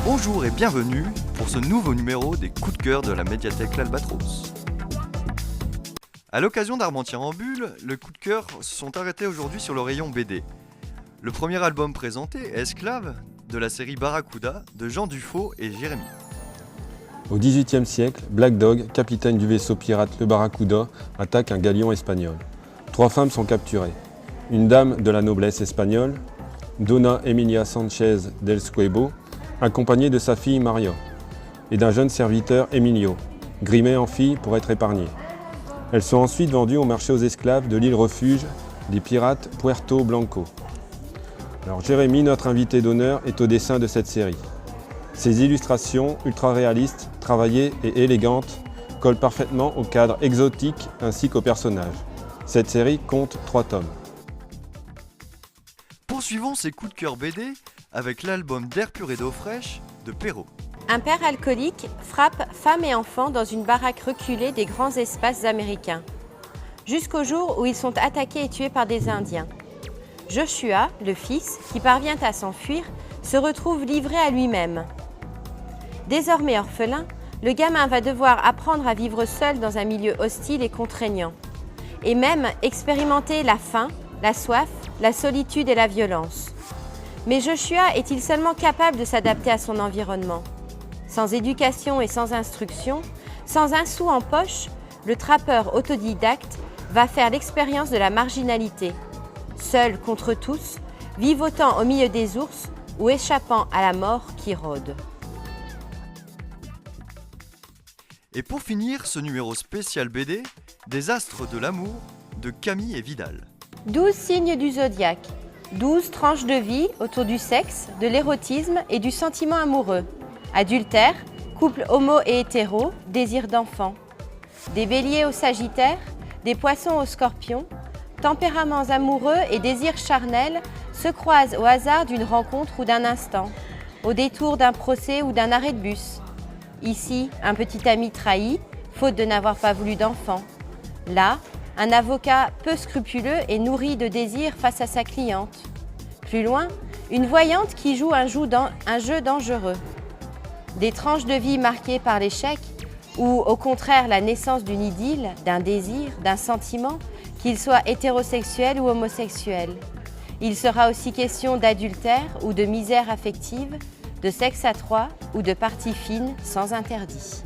Bonjour et bienvenue pour ce nouveau numéro des coups de cœur de la médiathèque L'Albatros. A l'occasion d'Armentières en Bulle, le coup de cœur se sont arrêtés aujourd'hui sur le rayon BD. Le premier album présenté est Esclave de la série Barracuda de Jean Dufaux et Jérémy. Au XVIIIe siècle, Black Dog, capitaine du vaisseau pirate le Barracuda, attaque un galion espagnol. 3 femmes sont capturées. Une dame de la noblesse espagnole, Donna Emilia Sanchez del Scuebo, accompagnée de sa fille Maria, et d'un jeune serviteur Emilio, grimé en fille pour être épargné. Elles sont ensuite vendues au marché aux esclaves de l'île refuge des pirates Puerto Blanco. Alors Jérémy, notre invité d'honneur, est au dessin de cette série. Ses illustrations, ultra réalistes, travaillées et élégantes, collent parfaitement au cadre exotique ainsi qu'aux personnages. Cette série compte 3 tomes. Poursuivons ces coups de cœur BD avec l'album D'air pur et d'eau fraîche de Perrault. Un père alcoolique frappe femmes et enfants dans une baraque reculée des grands espaces américains, jusqu'au jour où ils sont attaqués et tués par des Indiens. Joshua, le fils, qui parvient à s'enfuir, se retrouve livré à lui-même. Désormais orphelin, le gamin va devoir apprendre à vivre seul dans un milieu hostile et contraignant, et même expérimenter la faim, la soif, la solitude et la violence. Mais Joshua est-il seulement capable de s'adapter à son environnement? Sans éducation et sans instruction, sans un sou en poche, le trappeur autodidacte va faire l'expérience de la marginalité. Seul contre tous, vivotant au milieu des ours ou échappant à la mort qui rôde. Et pour finir ce numéro spécial BD, des astres de l'amour de Camille et Vidal. 12 signes du zodiaque, 12 tranches de vie autour du sexe, de l'érotisme et du sentiment amoureux. Adultère, couple homo et hétéro, désir d'enfant. Des béliers au sagittaire, des poissons au scorpion, tempéraments amoureux et désirs charnels se croisent au hasard d'une rencontre ou d'un instant, au détour d'un procès ou d'un arrêt de bus. Ici, un petit ami trahi, faute de n'avoir pas voulu d'enfant. Là, un avocat peu scrupuleux et nourri de désirs face à sa cliente. Plus loin, une voyante qui joue un jeu dangereux. Des tranches de vie marquées par l'échec ou au contraire la naissance d'une idylle, d'un désir, d'un sentiment, qu'il soit hétérosexuel ou homosexuel. Il sera aussi question d'adultère ou de misère affective, de sexe à 3 ou de parties fines sans interdit.